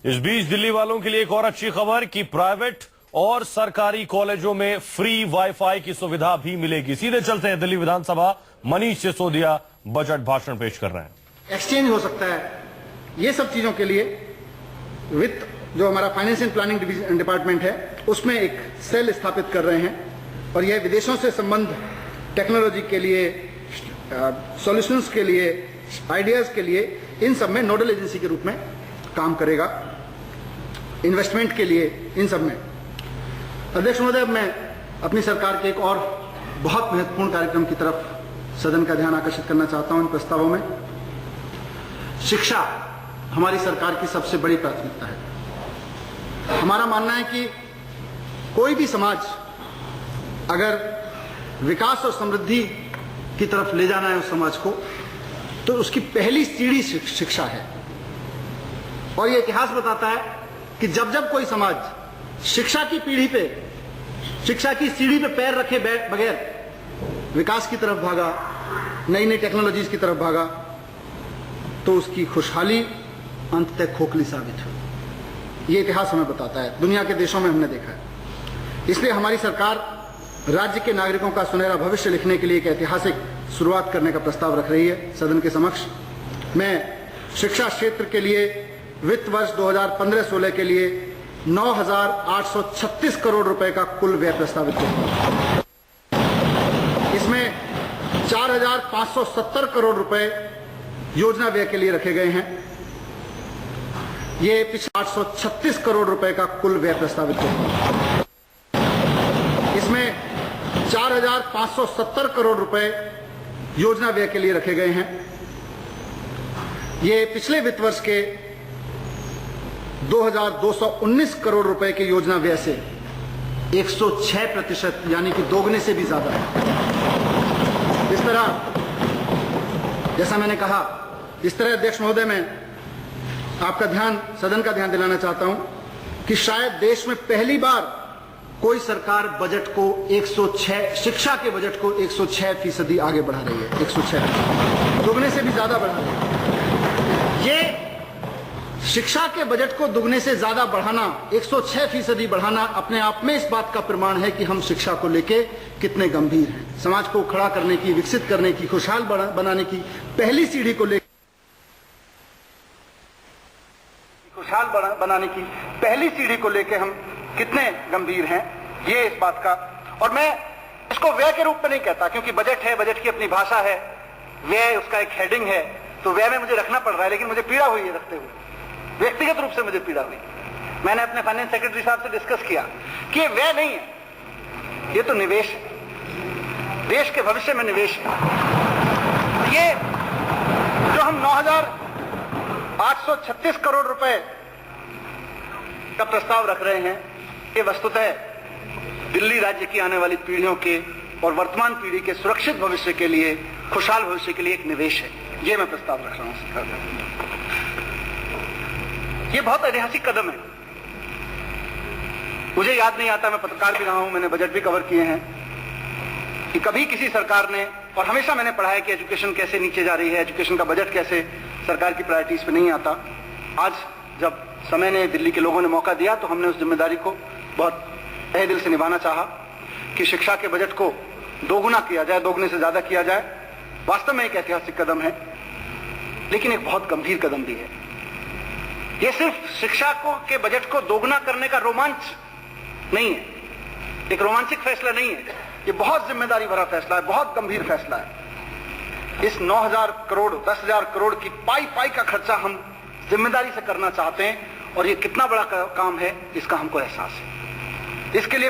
इस बीच दिल्ली वालों के लिए एक और अच्छी खबर कि प्राइवेट और सरकारी कॉलेजों में फ्री वाईफाई की सुविधा भी मिलेगी। सीधे चलते हैं दिल्ली विधानसभा, मनीष सिसोदिया बजट भाषण पेश कर रहे हैं। एक्सचेंज हो सकता है, ये सब चीजों के लिए वित्त जो हमारा फाइनेंस एंड प्लानिंग डिपार्टमेंट है उसमें एक सेल स्थापित कर रहे हैं और यह विदेशों से संबंध टेक्नोलॉजी के लिए, सॉल्यूशंस के लिए, आइडियाज के लिए, इन सब में नोडल एजेंसी के रूप में काम करेगा। इन्वेस्टमेंट के लिए इन सब में। अध्यक्ष महोदय, मैं अपनी सरकार के एक और बहुत महत्वपूर्ण कार्यक्रम की तरफ सदन का ध्यान आकर्षित करना चाहता हूं इन प्रस्तावों में। शिक्षा हमारी सरकार की सबसे बड़ी प्राथमिकता है। हमारा मानना है कि कोई भी समाज अगर विकास और समृद्धि की तरफ ले जाना है उस समाज को, तो उसकी पहली सीढ़ी शिक्षा है। और यह इतिहास बताता है कि जब जब कोई समाज शिक्षा की पीढ़ी पे, शिक्षा की सीढ़ी पे पैर रखे बगैर विकास की तरफ भागा, नई नई टेक्नोलॉजीज की तरफ भागा, तो उसकी खुशहाली अंततः खोखली साबित हुई। यह इतिहास हमें बताता है, दुनिया के देशों में हमने देखा है। इसलिए हमारी सरकार राज्य के नागरिकों का सुनहरा भविष्य लिखने के लिए एक ऐतिहासिक शुरुआत करने का प्रस्ताव रख रही है सदन के समक्ष। मैं शिक्षा क्षेत्र के लिए वित्त वर्ष 2015-16 के लिए 9,836 करोड़ रुपए का कुल व्यय प्रस्तावित किया। इसमें 4,570 करोड़ रुपए योजना व्यय के लिए रखे गए हैं। ये पिछले 836 करोड़ रुपए का कुल व्यय प्रस्तावित किया। इसमें 4,570 करोड़ रुपए योजना व्यय के लिए रखे गए हैं। ये पिछले वित्त वर्ष के 2,219 करोड़ रुपए के योजना व्यय से 106% यानी कि दोगुने से भी ज्यादा है। इस तरह, जैसा मैंने कहा, इस तरह अध्यक्ष महोदय, मैं आपका ध्यान, सदन का ध्यान दिलाना चाहता हूं कि शायद देश में पहली बार कोई सरकार बजट को 106, शिक्षा के बजट को 106% आगे बढ़ा रही है। 106, दोगुने से भी ज्यादा बढ़ा रही है। ये शिक्षा के बजट को दुगने से ज्यादा बढ़ाना, 106% बढ़ाना अपने आप में इस बात का प्रमाण है कि हम शिक्षा को लेके कितने गंभीर हैं। समाज को खड़ा करने की, विकसित करने की, खुशहाल बनाने की पहली सीढ़ी को लेकर, खुशहाल बनाने की पहली सीढ़ी को लेकर हम कितने गंभीर हैं, ये इस बात का। और मैं इसको व्यय के रूप में नहीं कहता, क्योंकि बजट है, बजट की अपनी भाषा है, व्यय उसका एक हेडिंग है, तो व्यय में मुझे रखना पड़ रहा है। लेकिन मुझे पीड़ा हुई है रखते हुए, व्यक्तिगत रूप से मुझे पीड़ा हुई। मैंने अपने फाइनेंस सेक्रेटरी साहब से डिस्कस किया कि ये व्यय नहीं है, ये तो निवेश है, देश के भविष्य में निवेश है। ये जो हम 9,836 करोड़ रुपए का प्रस्ताव रख रहे हैं, ये वस्तुतः दिल्ली राज्य की आने वाली पीढ़ियों के और वर्तमान पीढ़ी के सुरक्षित भविष्य के लिए, खुशहाल भविष्य के लिए एक निवेश है। ये मैं प्रस्ताव रख रहा हूं सरकार का। ये बहुत ऐतिहासिक कदम है। मुझे याद नहीं आता, मैं पत्रकार भी रहा हूं, मैंने बजट भी कवर किए हैं, कि कभी किसी सरकार ने, और हमेशा मैंने पढ़ा है कि एजुकेशन कैसे नीचे जा रही है, एजुकेशन का बजट कैसे सरकार की प्रायोरिटीज पे नहीं आता। आज जब समय ने, दिल्ली के लोगों ने मौका दिया, तो हमने उस जिम्मेदारी को बहुत तहे दिल से निभाना चाहा कि शिक्षा के बजट को दोगुना किया जाए, दोगुने से ज्यादा किया जाए। वास्तव में एक ऐतिहासिक कदम है, लेकिन एक बहुत गंभीर कदम भी है। यह सिर्फ शिक्षा के बजट को दोगुना करने का रोमांच नहीं है, एक रोमांचिक फैसला नहीं है, यह बहुत जिम्मेदारी भरा फैसला है, बहुत गंभीर फैसला है। इस 9,000 करोड़, 10,000 करोड़ की पाई का खर्चा हम जिम्मेदारी से करना चाहते हैं, और यह कितना बड़ा काम है इसका हमको एहसास है। इसके लिए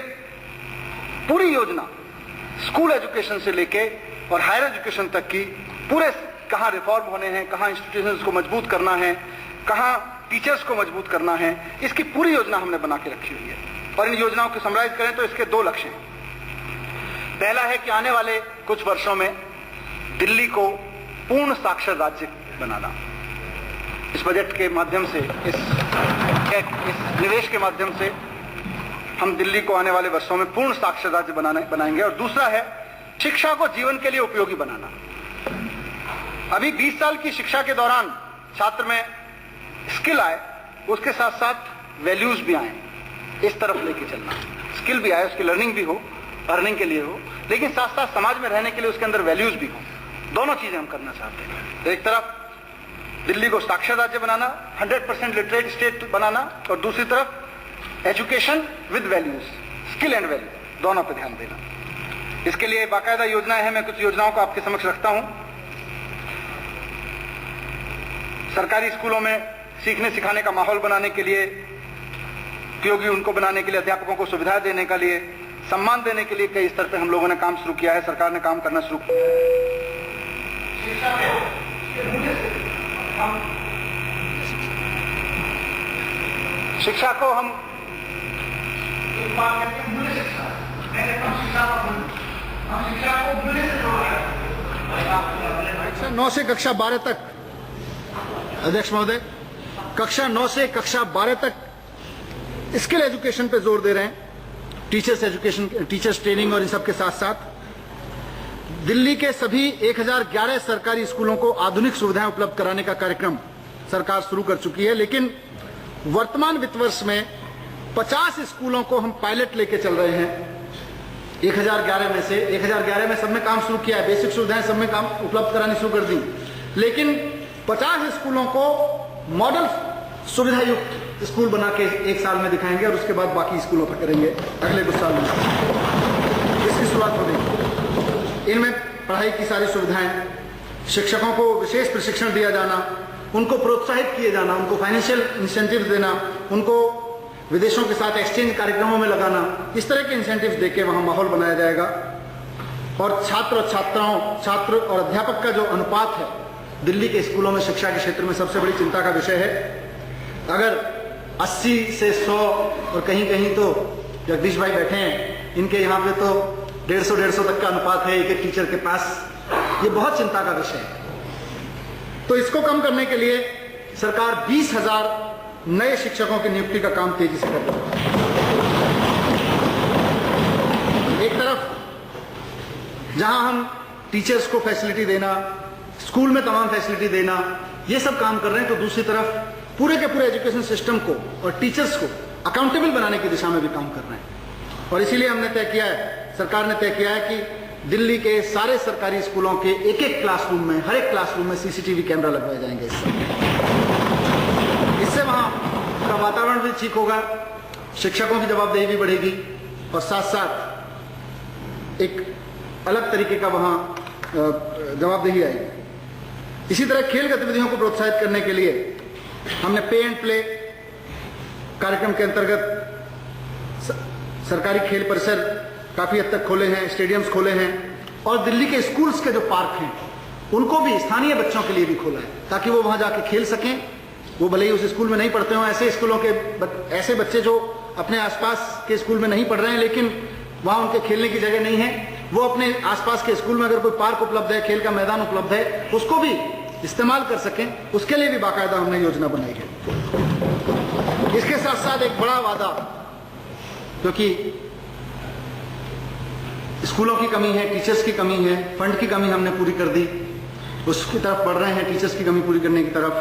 पूरी योजना, स्कूल एजुकेशन से लेके और हायर एजुकेशन तक की, पूरे कहां रिफॉर्म होने हैं, कहां इंस्टीट्यूशंस को मजबूत करना है, कहां टीचर्स को मजबूत करना है, इसकी पूरी योजना हमने बना के रखी हुई है। और इन योजनाओं को समराइज करें तो इसके 2 लक्ष्य हैं। पहला है कि आने वाले कुछ वर्षों में दिल्ली को पूर्ण साक्षर राज्य बनाना। इस बजट के माध्यम से, इस निवेश के माध्यम से हम दिल्ली को आने वाले वर्षों में पूर्ण साक्षर राज्य बनाएंगे। और दूसरा है शिक्षा को जीवन के लिए उपयोगी बनाना। अभी 20 साल की शिक्षा के दौरान छात्र में स्किल आए, उसके साथ साथ वैल्यूज भी आए, इस तरफ लेके चलना, स्किल भी आए, उसकी लर्निंग भी हो, अर्निंग के लिए हो, लेकिन साथ साथ समाज में रहने के लिए उसके अंदर वैल्यूज भी हो। दोनों चीजें हम करना चाहते हैं। तो एक तरफ दिल्ली को साक्षर राज्य बनाना, 100% लिटरेट स्टेट बनाना, और दूसरी तरफ education with values, skill and value, दोनों पर ध्यान देना। इसके लिए बाकायदा योजनाएं हैं, मैं कुछ योजनाओं को आपके समक्ष रखता हूं। सरकारी स्कूलों में सीखने सिखाने का माहौल बनाने के लिए, उपयोगी उनको बनाने के लिए, अध्यापकों को सुविधा देने के लिए, सम्मान देने के लिए कई स्तर पर हम लोगों ने काम शुरू किया है, सरकार ने काम करना शुरू किया। शिक्षा को हम 9 से कक्षा 12 तक, अध्यक्ष महोदय, कक्षा 9 से कक्षा 12 तक स्किल एजुकेशन पे जोर दे रहे हैं, टीचर्स एजुकेशन, टीचर्स ट्रेनिंग और इन सब के साथ साथ दिल्ली के सभी 1011 सरकारी स्कूलों को आधुनिक सुविधाएं उपलब्ध कराने का कार्यक्रम सरकार शुरू कर चुकी है। लेकिन वर्तमान वित्त वर्ष में 50 स्कूलों को हम पायलट लेके चल रहे हैं। 1011 में से 1011 में सब में काम शुरू किया है, बेसिक सुविधाएं सब में काम उपलब्ध करानी शुरू कर दी, लेकिन 50 स्कूलों को मॉडल सुविधा युक्त स्कूल बना के एक साल में दिखाएंगे और उसके बाद बाकी स्कूलों पर करेंगे अगले कुछ साल में। इसकी शुरुआत हो गई। इनमें पढ़ाई की सारी सुविधाएं, शिक्षकों को विशेष प्रशिक्षण दिया जाना, उनको प्रोत्साहित किए जाना, उनको फाइनेंशियल इंसेंटिव देना, उनको विदेशों के साथ एक्सचेंज कार्यक्रमों में लगाना, इस तरह के इंसेंटिव देके वहां माहौल बनाया जाएगा। और छात्र और छात्राओं, छात्र और अध्यापक का जो अनुपात है दिल्ली के स्कूलों में शिक्षा के क्षेत्र में सबसे बड़ी चिंता का विषय है। अगर 80 से 100 और कहीं कहीं तो जगदीश भाई बैठे हैं, इनके यहाँ पे तो 150 तक का अनुपात है एक एक टीचर के पास, ये बहुत चिंता का विषय है। तो इसको कम करने के लिए सरकार 20,000 नए शिक्षकों की नियुक्ति का काम तेजी से कर रही है। एक तरफ जहां हम टीचर्स को फैसिलिटी देना, स्कूल में तमाम फैसिलिटी देना, ये सब काम कर रहे हैं, तो दूसरी तरफ पूरे के पूरे एजुकेशन सिस्टम को और टीचर्स को अकाउंटेबल बनाने की दिशा में भी काम कर रहे हैं। और इसीलिए हमने तय किया है, सरकार ने तय किया है कि दिल्ली के सारे सरकारी स्कूलों के एक एक क्लासरूम में, हर एक क्लासरूम में सीसीटीवी कैमरा लगवाए जाएंगे। इससे वहां का वातावरण भी ठीक होगा, शिक्षकों की जवाबदेही भी बढ़ेगी और साथ साथ एक अलग तरीके का वहां जवाबदेही आएगी। इसी तरह खेल गतिविधियों को प्रोत्साहित करने के लिए हमने पे एंड प्ले कार्यक्रम के अंतर्गत सरकारी खेल परिसर काफी हद तक खोले हैं, स्टेडियम्स खोले हैं, और दिल्ली के स्कूल्स के जो पार्क हैं उनको भी स्थानीय बच्चों के लिए भी खोला है, ताकि वो वहां जाके खेल सकें। वो भले ही उस स्कूल में नहीं पढ़ते हो, ऐसे स्कूलों के ऐसे बच्चे जो अपने आसपास के स्कूल में नहीं पढ़ रहे हैं लेकिन वहां उनके खेलने की जगह नहीं है, वो अपने आसपास के स्कूल में अगर कोई पार्क उपलब्ध है, खेल का मैदान उपलब्ध है, उसको भी इस्तेमाल कर सकें, उसके लिए भी बाकायदा हमने योजना बनाई है। इसके साथ साथ एक बड़ा वादा, क्योंकि स्कूलों की कमी है, टीचर्स की कमी है, फंड की कमी हमने पूरी कर दी, उसकी तरफ बढ़ रहे हैं, टीचर्स की कमी पूरी करने की तरफ।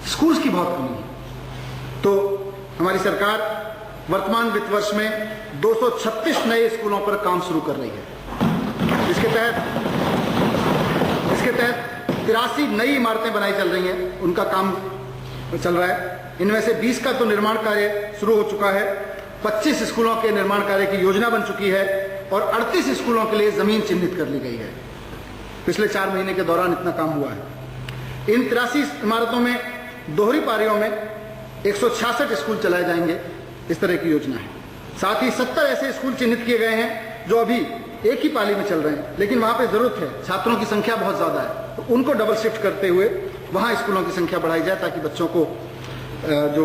स्कूल्स की बहुत कमी है, तो हमारी सरकार वर्तमान वित्त वर्ष में 236 नए स्कूलों पर काम शुरू कर रही है। इसके तहत 83 नई इमारतें बनाई चल रही हैं, उनका काम चल रहा है। इनमें से 20 का तो निर्माण कार्य शुरू हो चुका है, 25 स्कूलों के निर्माण कार्य की योजना बन चुकी है और 38 स्कूलों के लिए जमीन चिन्हित कर ली गई है। पिछले 4 महीने के दौरान इतना काम हुआ है। इन 83 इमारतों में दोहरी पारियों में 166 स्कूल चलाए जाएंगे, इस तरह की योजना है। साथ ही 70 ऐसे स्कूल चिन्हित किए गए हैं जो अभी एक ही पाली में चल रहे हैं, लेकिन वहां पे जरूरत है, छात्रों की संख्या बहुत ज्यादा है, तो उनको डबल शिफ्ट करते हुए वहां स्कूलों की संख्या बढ़ाई जाए, ताकि बच्चों को जो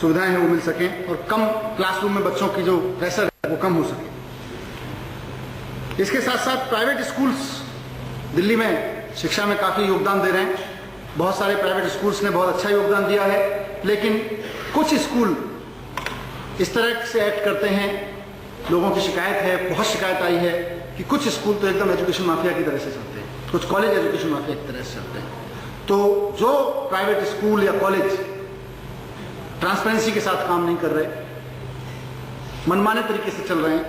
सुविधाएं हैं वो मिल सकें और कम क्लासरूम में बच्चों की जो प्रेशर है वो कम हो सके। इसके साथ साथ प्राइवेट स्कूल्स दिल्ली में शिक्षा में काफी योगदान दे रहे हैं। बहुत सारे प्राइवेट स्कूल्स ने बहुत अच्छा योगदान दिया है, लेकिन कुछ स्कूल इस तरह से एक्ट करते हैं, लोगों की शिकायत है, बहुत शिकायत आई है कि कुछ स्कूल तो एकदम एजुकेशन माफिया की तरह से चलते हैं, कुछ कॉलेज एजुकेशन माफिया की तरह से चलते हैं। तो जो प्राइवेट स्कूल या कॉलेज ट्रांसपेरेंसी के साथ काम नहीं कर रहे, मनमाने तरीके से चल रहे हैं,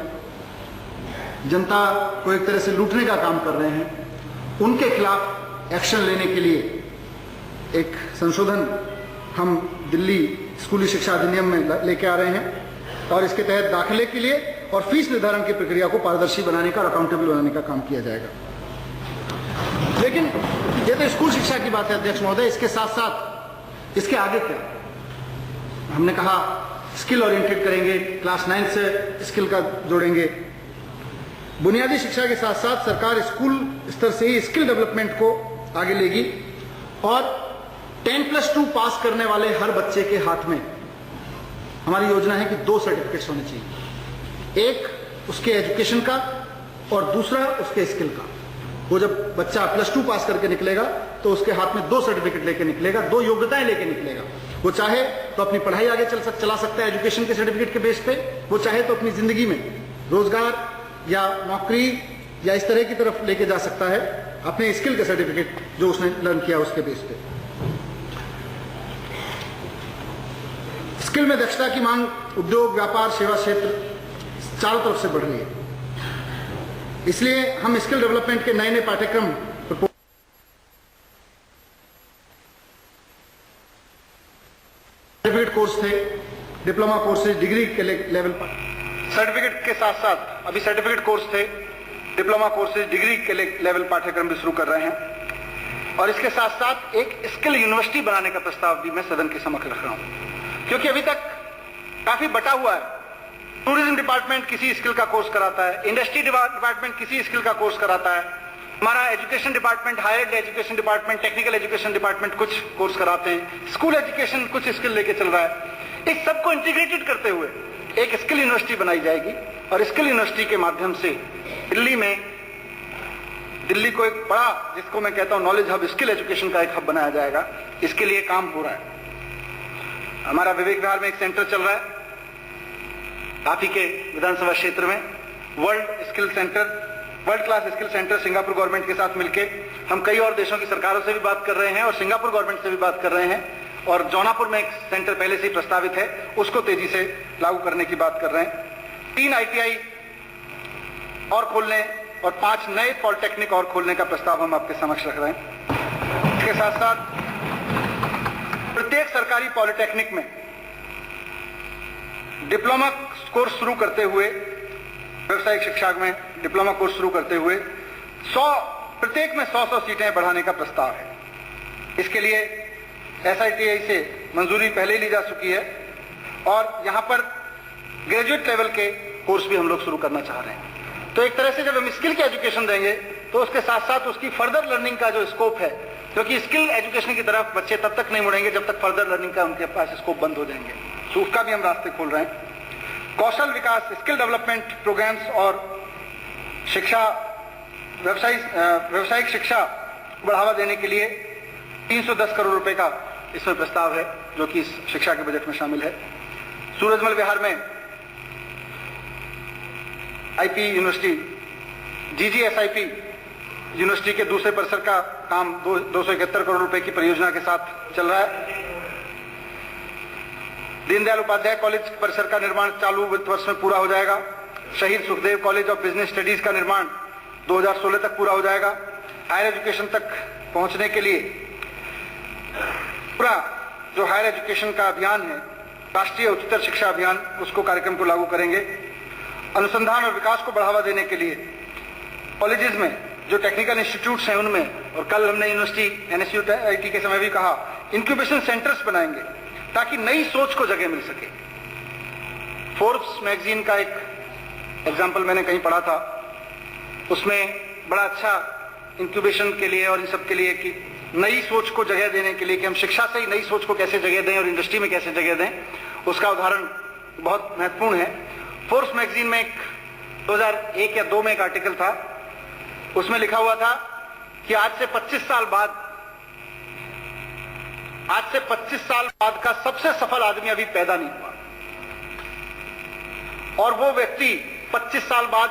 जनता को एक तरह से लूटने का काम कर रहे हैं, उनके खिलाफ एक्शन लेने के लिए एक संशोधन हम दिल्ली स्कूली शिक्षा अधिनियम में लेके आ रहे हैं और इसके तहत दाखिले के लिए और फीस निर्धारण की प्रक्रिया को पारदर्शी बनाने का और अकाउंटेबल बनाने का काम किया जाएगा। लेकिन ये तो स्कूल शिक्षा की बात है अध्यक्ष महोदय, इसके साथ साथ इसके आगे क्या? हमने कहा स्किल ओरिएंटेड करेंगे, क्लास 9 से स्किल का जोड़ेंगे। बुनियादी शिक्षा के साथ साथ सरकार स्कूल स्तर से ही स्किल डेवलपमेंट को आगे लेगी और 10+2 पास करने वाले हर बच्चे के हाथ में हमारी योजना है कि 2 सर्टिफिकेट्स होने चाहिए, एक उसके एजुकेशन का और दूसरा उसके स्किल का। वो जब बच्चा +2 पास करके निकलेगा तो उसके हाथ में 2 सर्टिफिकेट लेके निकलेगा, 2 योग्यताएं लेके निकलेगा। वो चाहे तो अपनी पढ़ाई आगे चला सकता है एजुकेशन के सर्टिफिकेट के बेस पे, वो चाहे तो अपनी जिंदगी में रोजगार या नौकरी या इस तरह की तरफ लेके जा सकता है अपने स्किल के सर्टिफिकेट जो उसने लर्न किया उसके बेस पे। स्किल में दक्षता की मांग उद्योग, व्यापार, सेवा क्षेत्र चारों तरफ से बढ़ रही है, इसलिए हम स्किल डेवलपमेंट के नए नए पाठ्यक्रम सर्टिफिकेट कोर्स थे, डिप्लोमा कोर्सेज, डिग्री के लेवल पर सर्टिफिकेट के साथ साथ अभी सर्टिफिकेट कोर्स थे, डिप्लोमा कोर्सेज, डिग्री के लेवल पाठ्यक्रम भी शुरू कर रहे हैं और इसके साथ साथ एक स्किल यूनिवर्सिटी बनाने का प्रस्ताव भी मैं सदन के समक्ष रख रहा हूं, क्योंकि अभी तक काफी बटा हुआ है। टूरिज्म डिपार्टमेंट किसी स्किल का कोर्स कराता है, इंडस्ट्री डिपार्टमेंट किसी स्किल का कोर्स कराता है, हमारा education department, higher education department, technical education department कुछ कोर्स कराते हैं, स्कूल एजुकेशन कुछ स्किल लेके चल रहा है। इस सबको इंटीग्रेटेड करते हुए एक स्किल यूनिवर्सिटी बनाई जाएगी और स्किल यूनिवर्सिटी के माध्यम से दिल्ली को एक बड़ा, जिसको मैं कहता हूं नॉलेज हब, स्किल एजुकेशन का एक हब बनाया जाएगा। इसके लिए काम हो रहा है। हमारा विवेक विहार में एक सेंटर चल रहा है, आप ही के विधानसभा क्षेत्र में, world class skill centre Singapore government के साथ मिलकर हम कई और देशों की सरकारों से भी बात कर रहे हैं और सिंगापुर गवर्नमेंट से भी बात कर रहे हैं और जौनापुर में एक सेंटर पहले से ही प्रस्तावित है, उसको तेजी से लागू करने की बात कर रहे हैं। 3 ITI और खोलने और 5 नए पॉलिटेक्निक और खोलने का प्रस्ताव हम आपके समक्ष रख रहे हैं। इसके साथ साथ प्रत्येक सरकारी पॉलिटेक्निक में डिप्लोमा कोर्स शुरू करते हुए, व्यवसायिक शिक्षा में डिप्लोमा कोर्स शुरू करते हुए प्रत्येक में 100 सीटें बढ़ाने का प्रस्ताव है। इसके लिए SITI से मंजूरी पहले ही ली जा चुकी है और यहां पर ग्रेजुएट लेवल के कोर्स भी हम लोग शुरू करना चाह रहे हैं। तो एक तरह से जब हम स्किल की एजुकेशन देंगे तो उसके साथ साथ उसकी फर्दर लर्निंग का जो स्कोप है, क्योंकि स्किल एजुकेशन की तरफ बच्चे तब तक नहीं मुड़ेंगे जब तक फर्दर लर्निंग का उनके पास स्कोप बंद हो जाएंगे, तो उसका भी हम रास्ते खोल रहे हैं। कौशल विकास, स्किल डेवलपमेंट प्रोग्राम्स और शिक्षा, व्यवसायिक शिक्षा बढ़ावा देने के लिए 310 करोड़ रुपए का इसमें प्रस्ताव है, जो कि इस शिक्षा के बजट में शामिल है। सूरजमल विहार में IP यूनिवर्सिटी, GGSIP यूनिवर्सिटी के दूसरे परिसर का काम 271 करोड़ रुपए की परियोजना के साथ चल रहा है। दीनदयाल उपाध्याय कॉलेज परिसर का निर्माण चालू वित्त वर्ष में पूरा हो जाएगा। शहीद Sukhdev college of business studies का निर्माण 2016 तक पूरा हो जाएगा। हायर एजुकेशन तक पहुंचने के लिए पूरा जो हायर एजुकेशन का अभियान है, राष्ट्रीय उच्चतर शिक्षा अभियान, उसको कार्यक्रम को लागू करेंगे। अनुसंधान और विकास को बढ़ावा देने के लिए कॉलेजेस में जो टेक्निकल इंस्टीट्यूट्स हैं उनमें, और कल हमने यूनिवर्सिटी NSUIT के समय भी कहा, इंक्यूबेशन सेंटर्स बनाएंगे ताकि नई सोच को जगह मिल सके। फोर्ब्स मैगजीन का एक एग्जाम्पल मैंने कहीं पढ़ा था, उसमें बड़ा अच्छा इंक्यूबेशन के लिए और इन सब के लिए कि नई सोच को जगह देने के लिए कि हम शिक्षा से ही नई सोच को कैसे जगह दें और इंडस्ट्री में कैसे जगह दें, उसका उदाहरण बहुत महत्वपूर्ण है। फोर्ब्स मैगजीन में एक 2001 या 2 में एक आर्टिकल था, उसमें लिखा हुआ था कि आज से 25 साल बाद का सबसे सफल आदमी अभी पैदा नहीं हुआ, और वो व्यक्ति 25 साल बाद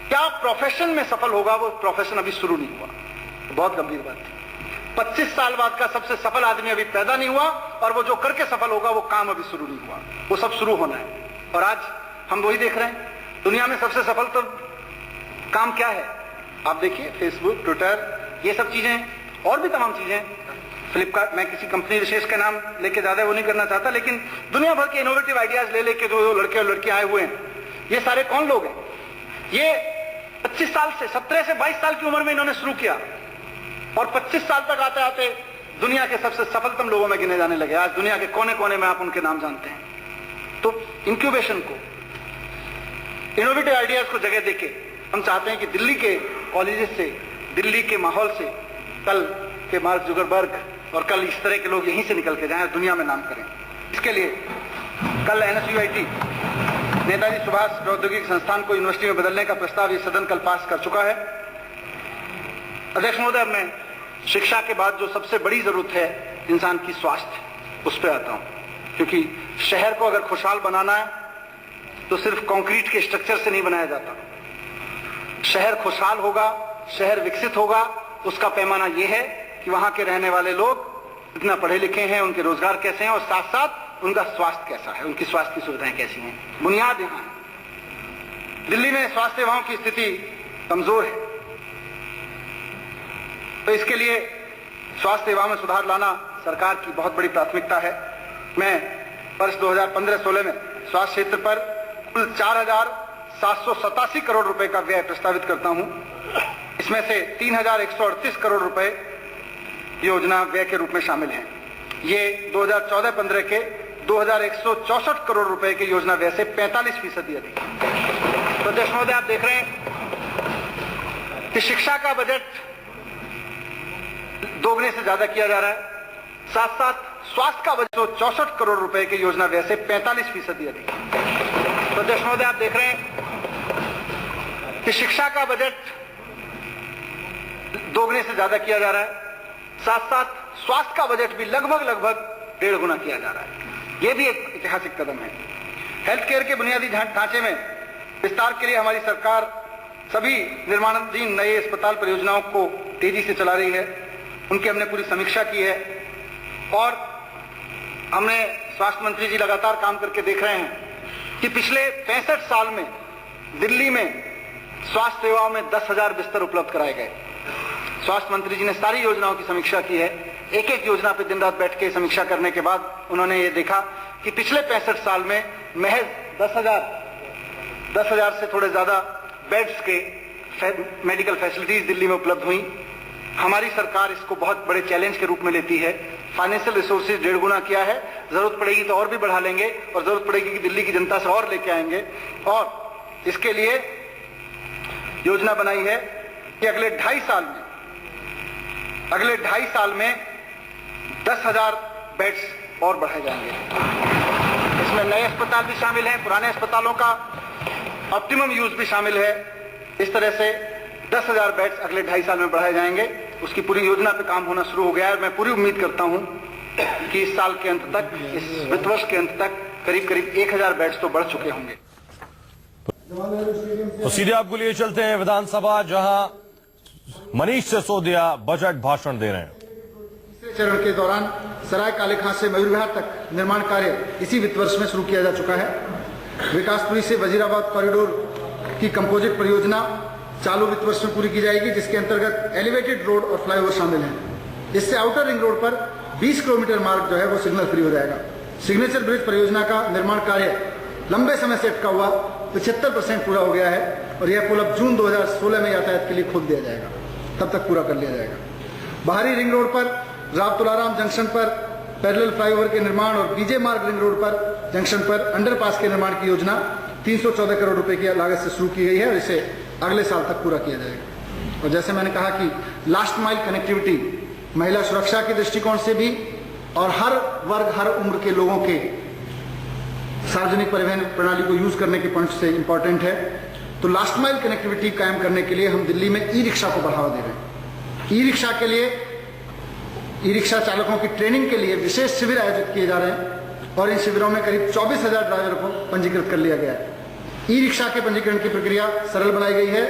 क्या प्रोफेशन में सफल होगा, वो प्रोफेशन अभी शुरू नहीं हुआ। बहुत गंभीर बात थी। 25 साल बाद का सबसे सफल आदमी अभी पैदा नहीं हुआ, और वो जो करके सफल होगा वो काम अभी शुरू नहीं हुआ, वो सब शुरू होना है। और आज हम वही देख रहे हैं, दुनिया में सबसे सफल तो काम क्या है? आप देखिए, फेसबुक, ट्विटर, ये सब चीजें और भी तमाम चीजें, फ्लिपकार्ट, मैं किसी कंपनी विशेष का नाम लेके ज्यादा वो नहीं करना चाहता, लेकिन दुनिया भर के इनोवेटिव आइडियाज ले लेके जो लड़के और लड़कियां आए हुए हैं, ये सारे कौन लोग हैं? ये 25 साल से 17 से 22 साल की उम्र में इन्होंने शुरू किया, और 25 साल तक आते आते दुनिया के सबसे सफलतम लोगों में गिने जाने लगे। आज दुनिया के कोने कोने में आप उनके नाम जानते हैं। तो इंक्यूबेशन को, इनोवेटिव आइडियाज को जगह देके हम चाहते हैं कि दिल्ली के कॉलेजेस से, दिल्ली के माहौल से कल के मार्क जुकरबर्ग और कल इस तरह के लोग यहीं से निकल के जाएं और दुनिया में नाम करें। इसके लिए कल NSUIT, नेताजी सुभाष प्रौद्योगिकी संस्थान को यूनिवर्सिटी में बदलने का प्रस्ताव ये सदन कल पास कर चुका है। अध्यक्ष महोदय, मैं शिक्षा के बाद जो सबसे बड़ी जरूरत है इंसान की, स्वास्थ्य, उस पर आता हूं। क्योंकि शहर को अगर खुशहाल बनाना है तो सिर्फ कंक्रीट के स्ट्रक्चर से नहीं बनाया जाता। शहर खुशहाल होगा, शहर विकसित होगा, उसका पैमाना यह है कि वहां के रहने वाले लोग कितना पढ़े लिखे हैं, उनके रोजगार कैसे हैं, और साथ साथ उनका स्वास्थ्य कैसा है, उनकी स्वास्थ्य की सुविधाएं कैसी हैं। बुनियाद यहां है। दिल्ली में स्वास्थ्य सेवाओं की स्थिति कमजोर है, तो इसके लिए स्वास्थ्य सेवाओं में सुधार लाना सरकार की बहुत बड़ी प्राथमिकता है। मैं वर्ष 2015-16 में स्वास्थ्य क्षेत्र पर कुल 4,787 करोड़ रुपए का व्यय प्रस्तावित करता हूं। इसमें से 3,138 करोड़ रुपए योजना व्यय के रूप में शामिल हैं। ये 2014-15 के 2,164 करोड़ रुपए के योजना व्यय से 45% अधिक। तो अध्यक्ष महोदय, आप देख रहे हैं कि शिक्षा का बजट दोगुने से ज्यादा किया जा रहा है, साथ साथ स्वास्थ्य का बजट 64 करोड़ रुपए के योजना व्यय से 45% अधिक। तो अध्यक्ष महोदय, आप देख रहे हैं कि शिक्षा का बजट दोगुने से ज्यादा किया जा रहा है, साथ साथ स्वास्थ्य का बजट भी लगभग 1.5 गुना किया जा रहा है। यह भी एक ऐतिहासिक कदम है। हेल्थ केयर के बुनियादी ढांचे में विस्तार के लिए हमारी सरकार सभी निर्माणाधीन नए अस्पताल परियोजनाओं को तेजी से चला रही है। उनकी हमने पूरी समीक्षा की है, और हमने, स्वास्थ्य मंत्री जी लगातार काम करके देख रहे हैं कि पिछले 65 साल में दिल्ली में स्वास्थ्य सेवाओं में 10,000 बिस्तर उपलब्ध कराए गए। स्वास्थ्य मंत्री जी ने सारी योजनाओं की समीक्षा की है। एक एक योजना पर दिन रात बैठ के समीक्षा करने के बाद उन्होंने ये देखा कि पिछले 65 साल में महज 10,000 से थोड़े ज्यादा बेड्स के मेडिकल फैसिलिटीज दिल्ली में उपलब्ध हुई। हमारी सरकार इसको बहुत बड़े चैलेंज के रूप में लेती है। फाइनेंशियल रिसोर्सेज 1.5 गुना किया है, जरूरत पड़ेगी तो और भी बढ़ा लेंगे, और जरूरत पड़ेगी कि दिल्ली की जनता से और लेके आएंगे। और इसके लिए योजना बनाई है कि अगले 2.5 साल में 10,000 बेड्स और बढ़ाए जाएंगे। इसमें नए अस्पताल भी शामिल हैं, पुराने अस्पतालों का ऑप्टिमम यूज भी शामिल है। इस तरह से 10,000 बेड्स अगले 2.5 साल में बढ़ाए जाएंगे। उसकी पूरी योजना पे काम होना शुरू हो गया है। मैं पूरी उम्मीद करता हूं कि इस साल के अंत तक, इस वित्त वर्ष के अंत तक करीब 1,000 बेड्स तो बढ़ चुके होंगे। तो सीधे आपको लिए चलते हैं विधानसभा, जहां मनीष सिसोदिया बजट भाषण दे रहे हैं। तीसरे चरण के दौरान सराय कालेखां से मयूर विहार तक निर्माण कार्य इसी वित्त वर्ष में शुरू किया जा चुका है। विकासपुरी से वजीराबाद कॉरिडोर की कंपोजिट परियोजना चालू वित्त वर्ष में पूरी की जाएगी, जिसके अंतर्गत एलिवेटेड रोड और फ्लाईओवर शामिल हैं। इससे आउटर रिंग रोड पर 20 किलोमीटर मार्ग जो है वो सिग्नल फ्री हो जाएगा। सिग्नेचर ब्रिज परियोजना का निर्माण कार्य लंबे समय से अटका हुआ 75% पूरा हो गया है, और यह पुल अब जून 2016 में यातायात के लिए खोल दिया जाएगा, तब तक पूरा कर लिया जाएगा। बाहरी रिंग रोड पर राव तुलाराम जंक्शन पर पैरेलल फ्लाईओवर के निर्माण और बीजे मार्ग रिंग रोड पर जंक्शन पर अंडरपास के निर्माण की योजना 314 करोड़ रुपए की लागत से शुरू की गई है, और इसे अगले साल तक पूरा किया जाएगा। और जैसे मैंने कहा कि लास्ट माइल कनेक्टिविटी महिला सुरक्षा के दृष्टिकोण से भी, और हर वर्ग, हर उम्र के लोगों के सार्वजनिक परिवहन प्रणाली को यूज करने के पॉइंट से इंपॉर्टेंट है। तो लास्ट माइल कनेक्टिविटी कायम करने के लिए हम दिल्ली में ई रिक्शा को बढ़ावा दे रहे हैं। ई रिक्शा के लिए, ई रिक्शा चालकों की ट्रेनिंग के लिए विशेष शिविर आयोजित किए जा रहे हैं, और इन शिविरों में करीब 24,000 ड्राइवर को पंजीकृत कर लिया गया है। ई रिक्शा के पंजीकरण की प्रक्रिया सरल बनाई गई है।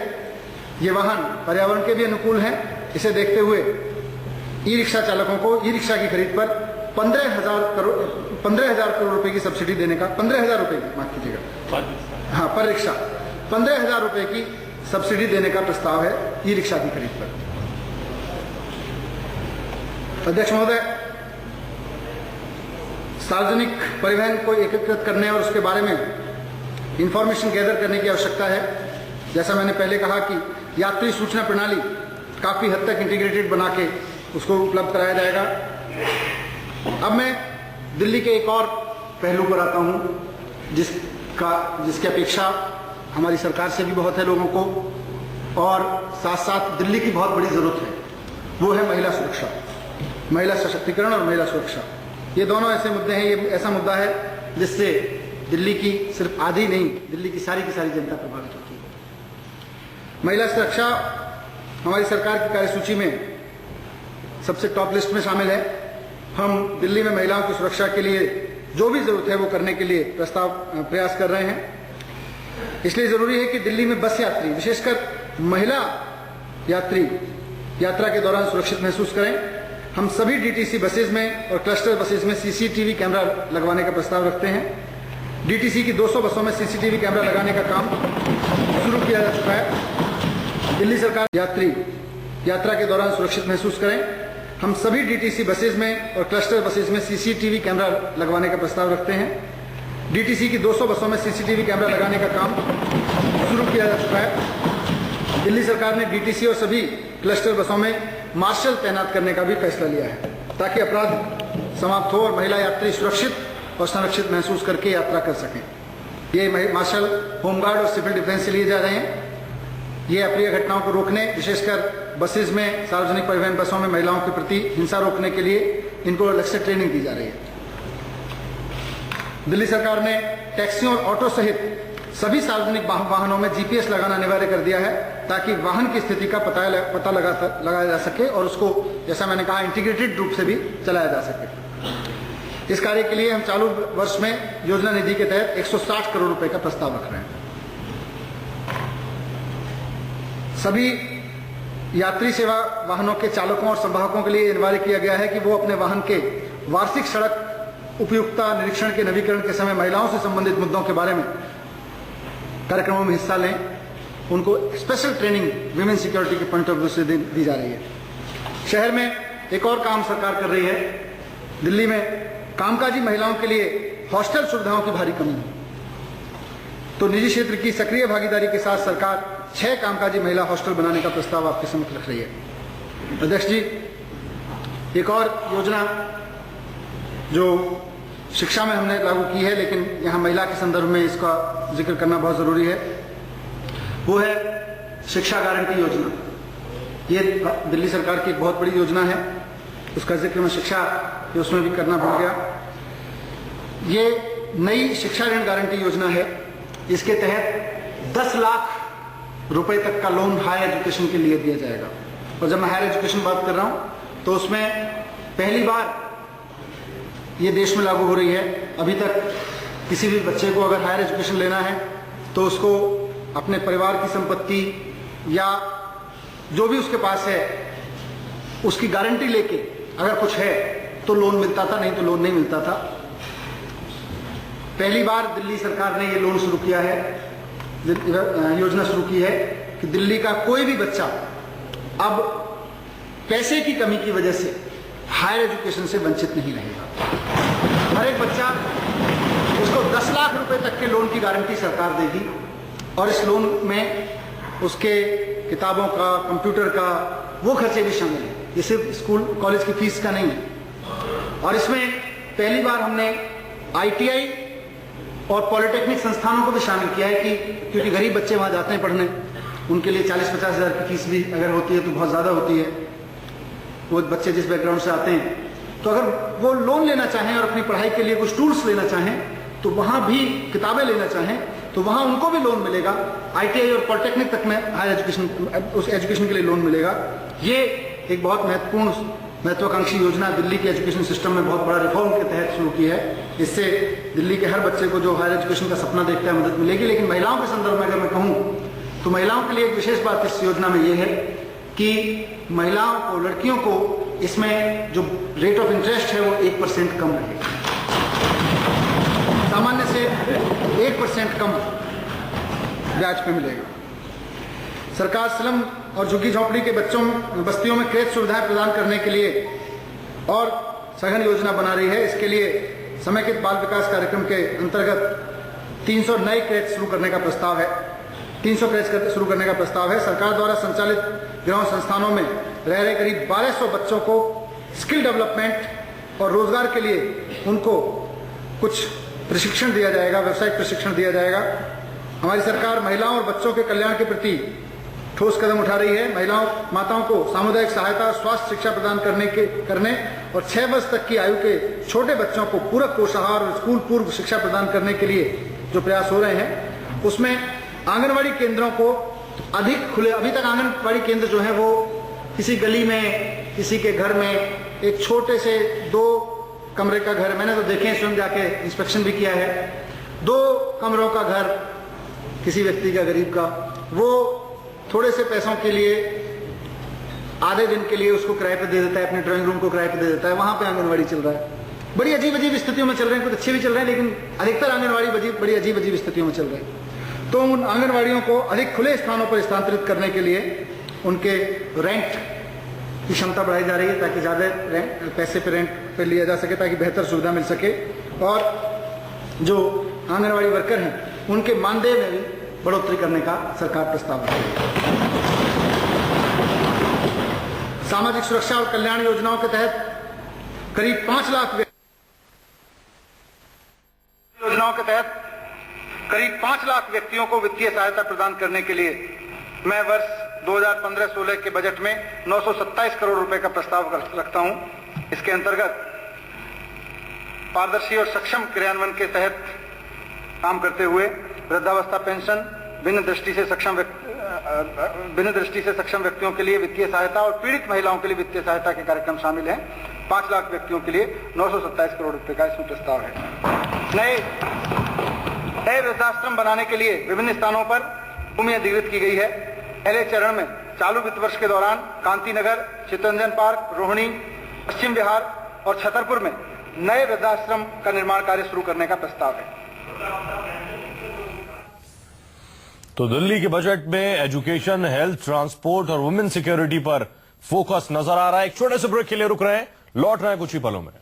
ये वाहन पर्यावरण के भी अनुकूल हैं। इसे देखते हुए ई रिक्शा चालकों को ई रिक्शा की खरीद पर 15,000 करोड़ रुपए की सब्सिडी देने का 15,000 रुपए की, माफ कीजिएगा, हाँ, पर रिक्शा 15,000 रुपए की सब्सिडी देने का प्रस्ताव है ई रिक्शा की खरीद पर। अध्यक्ष महोदय, सार्वजनिक परिवहन को एकीकृत करने और उसके बारे में इंफॉर्मेशन गैदर करने की आवश्यकता है। जैसा मैंने पहले कहा कि यात्री सूचना प्रणाली काफी हद तक इंटीग्रेटेड बना के उसको उपलब्ध कराया जाएगा। अब मैं दिल्ली के एक और पहलू पर आता हूं जिसकी अपेक्षा हमारी सरकार से भी बहुत है लोगों को, और साथ साथ दिल्ली की बहुत बड़ी जरूरत है, वो है महिला सुरक्षा, महिला सशक्तिकरण और महिला सुरक्षा। ये दोनों ऐसे मुद्दे हैं, ये ऐसा मुद्दा है जिससे दिल्ली की सिर्फ आधी नहीं, दिल्ली की सारी जनता प्रभावित होती है। महिला सुरक्षा हमारी सरकार की कार्यसूची में सबसे टॉप लिस्ट में शामिल है। हम दिल्ली में महिलाओं की सुरक्षा के लिए जो भी जरूरत है वो करने के लिए प्रयास कर रहे हैं। इसलिए जरूरी है कि दिल्ली में बस यात्री, विशेषकर महिला यात्री, यात्रा के दौरान सुरक्षित महसूस करें। हम सभी डीटीसी बसेज में और क्लस्टर बसेज में सीसीटीवी कैमरा लगवाने का प्रस्ताव रखते हैं। डीटीसी की 200 बसों में सीसीटीवी कैमरा लगाने का काम शुरू किया जा चुका है। दिल्ली सरकार यात्री यात्रा के दौरान सुरक्षित महसूस करें। हम सभी डीटीसी बसेज में और क्लस्टर बसेज में सीसीटीवी कैमरा लगवाने का प्रस्ताव रखते हैं। डीटीसी की 200 बसों में सीसीटीवी कैमरा लगाने का काम शुरू किया जा चुका है। दिल्ली सरकार ने डीटीसी और सभी क्लस्टर बसों में मार्शल तैनात करने का भी फैसला लिया है, ताकि अपराध समाप्त हो और महिला यात्री सुरक्षित और संरक्षित महसूस करके यात्रा कर सकें। ये मार्शल होमगार्ड और सिविल डिफेंस से लिए जा रहे हैं। ये अप्रिय घटनाओं को रोकने, विशेषकर बसेज में, सार्वजनिक परिवहन बसों में महिलाओं के प्रति हिंसा रोकने के लिए इनको अलग से ट्रेनिंग दी जा रही है। दिल्ली सरकार ने टैक्सियों और ऑटो सहित सभी सार्वजनिक वाहनों में जीपीएस लगाना अनिवार्य कर दिया है, ताकि वाहन की स्थिति का पता लगाया जा सके और उसको, जैसा मैंने कहा, इंटीग्रेटेड रूप से भी चलाया जा सके। इस कार्य के लिए हम चालू वर्ष में योजना निधि के तहत 160 करोड़ रुपए का प्रस्ताव रख रहे हैं। सभी यात्री सेवा वाहनों के चालकों और संवाहकों के लिए अनिवार्य किया गया है कि वो अपने वाहन के वार्षिक सड़क उपयुक्तता निरीक्षण के नवीकरण के समय महिलाओं से संबंधित मुद्दों के बारे में कार्यक्रमों में हिस्सा लें। उनको स्पेशल ट्रेनिंग विमेन सिक्योरिटी के पॉइंट ऑफ व्यू से दी जा रही है। शहर में एक और काम सरकार कर रही है। दिल्ली में कामकाजी महिलाओं के लिए हॉस्टल सुविधाओं की भारी कमी है, तो निजी क्षेत्र की सक्रिय भागीदारी के साथ सरकार 6 कामकाजी महिला हॉस्टल बनाने का प्रस्ताव आपके समक्ष रख रही है। अध्यक्ष जी, एक और योजना जो शिक्षा में हमने लागू की है, लेकिन यहाँ महिला के संदर्भ में इसका जिक्र करना बहुत जरूरी है, वो है शिक्षा गारंटी योजना। ये दिल्ली सरकार की एक बहुत बड़ी योजना है, उसका जिक्र मैं शिक्षा के उसमें भी करना भूल गया। ये नई शिक्षा ऋण गारंटी योजना है। इसके तहत 10 लाख रुपए तक का लोन हायर एजुकेशन के लिए दिया जाएगा। और जब मैं हायर एजुकेशन बात कर रहा हूं तो उसमें पहली बार ये देश में लागू हो रही है। अभी तक किसी भी बच्चे को अगर हायर एजुकेशन लेना है तो उसको अपने परिवार की संपत्ति या जो भी उसके पास है उसकी गारंटी लेके अगर कुछ है तो लोन मिलता था, नहीं तो लोन नहीं मिलता था। पहली बार दिल्ली सरकार ने ये लोन शुरू किया है, योजना शुरू की है कि दिल्ली का कोई भी बच्चा अब पैसे की कमी की वजह से हायर एजुकेशन से वंचित नहीं रहेगा। हर एक बच्चा, उसको 10 लाख रुपए तक के लोन की गारंटी सरकार देगी और इस लोन में उसके किताबों का, कंप्यूटर का, वो खर्चे भी शामिल हैं। ये सिर्फ स्कूल कॉलेज की फीस का नहीं है। और इसमें पहली बार हमने आईटीआई और पॉलिटेक्निक संस्थानों को भी शामिल किया है कि क्योंकि गरीब बच्चे वहां जाते हैं पढ़ने, उनके लिए 40-50 हज़ार की फीस भी अगर होती है तो बहुत ज़्यादा होती है। वो बच्चे जिस बैकग्राउंड से आते हैं, तो अगर वो लोन लेना चाहें और अपनी पढ़ाई के लिए कुछ टूल्स लेना चाहें, तो वहां भी किताबें लेना चाहें तो वहां उनको भी लोन मिलेगा। आईटीआई और पॉलिटेक्निक तक में हायर एजुकेशन, उस एजुकेशन के लिए लोन मिलेगा। ये एक बहुत महत्वाकांक्षी योजना दिल्ली के एजुकेशन सिस्टम में बहुत बड़ा रिफॉर्म के तहत शुरू की है। इससे दिल्ली के हर बच्चे को जो हायर एजुकेशन का सपना देखता है मदद मिलेगी। लेकिन महिलाओं के संदर्भ में अगर मैं कहूँ तो महिलाओं के लिए एक विशेष बात इस योजना में ये है कि महिलाओं को, लड़कियों को इसमें जो रेट ऑफ इंटरेस्ट है वो 1% कम रहेगा, सामान्य से 1% कम ब्याज पे मिलेगा। सरकार स्लम और झुग्गी झोंपड़ी के बस्तियों में क्रेच सुविधाएं प्रदान करने के लिए और सघन योजना बना रही है। इसके लिए समेकित बाल विकास कार्यक्रम के अंतर्गत 300 नए क्रेच शुरू करने का प्रस्ताव है। 300 क्रेच शुरू करने का प्रस्ताव है। सरकार द्वारा संचालित ग्राम संस्थानों में रह रहे करीब 1200 बच्चों को स्किल डेवलपमेंट और रोजगार के लिए उनको कुछ प्रशिक्षण दिया जाएगा, व्यावसायिक प्रशिक्षण दिया जाएगा। हमारी सरकार महिलाओं और बच्चों के कल्याण के प्रति ठोस कदम उठा रही है। माताओं को सामुदायिक सहायता और स्वास्थ्य शिक्षा प्रदान करने और 6 वर्ष तक की आयु के छोटे बच्चों को पूरक पोषाहार और स्कूल पूर्व शिक्षा प्रदान करने के लिए जो प्रयास हो रहे हैं, उसमें आंगनवाड़ी केंद्रों को अधिक खुले। अभी तक आंगनवाड़ी केंद्र जो है वो किसी गली में, किसी के घर में, एक छोटे से 2 कमरे का घर, मैंने तो देखे स्वयं जाके इंस्पेक्शन भी किया है, 2 कमरों का घर किसी व्यक्ति का, गरीब का, वो थोड़े से पैसों के लिए आधे दिन के लिए उसको किराए पे दे देता है, अपने ड्राइंग रूम को किराए पे दे देता है, वहां पे आंगनवाड़ी चल रहा है। बड़ी अजीब अजीब स्थितियों में चल रहे हैं, कुछ अच्छे भी चल रहे हैं, लेकिन अधिकतर आंगनवाड़ी बड़ी अजीब अजीब स्थितियों में चल रहे हैं। तो उन आंगनवाड़ियों को अधिक खुले स्थानों पर स्थानांतरित करने के लिए उनके रेंट की क्षमता बढ़ाई जा रही है, ताकि ज्यादा पैसे पे रेंट पे लिया जा सके, ताकि बेहतर सुविधा मिल सके। और जो आंगनवाड़ी वर्कर हैं उनके मानदेय में भी बढ़ोतरी करने का सरकार प्रस्ताव रखी है। सामाजिक सुरक्षा और कल्याण योजनाओं के तहत करीब 5 लाख व्यक्तियों को वित्तीय सहायता प्रदान करने के लिए मैं वर्ष 2015-16 के बजट में 927 करोड़ रुपए का प्रस्ताव रखता हूं। इसके अंतर्गत पारदर्शी और सक्षम क्रियान्वयन के तहत काम करते हुए वृद्धावस्था पेंशन, भिन्न दृष्टि से सक्षम व्यक्तियों के लिए वित्तीय सहायता और पीड़ित महिलाओं के लिए वित्तीय सहायता के कार्यक्रम शामिल हैं। 5 लाख व्यक्तियों के लिए 927 करोड़ रुपए का इसमें प्रस्ताव है। नए वृद्धाश्रम बनाने के लिए विभिन्न स्थानों पर भूमि अधिग्रहित की गई है। पहले चरण में चालू वित्त वर्ष के दौरान कांति नगर, चित्तरंजन पार्क, रोहिणी, पश्चिम बिहार और छतरपुर में नए वृद्धाश्रम का निर्माण कार्य शुरू करने का प्रस्ताव है। तो दिल्ली के बजट में एजुकेशन, हेल्थ, ट्रांसपोर्ट और वुमेन सिक्योरिटी पर फोकस नजर आ रहा है। एक छोटे से ब्रेक के लिए रुक रहे हैं, लौट रहे हैं कुछ ही पलों में।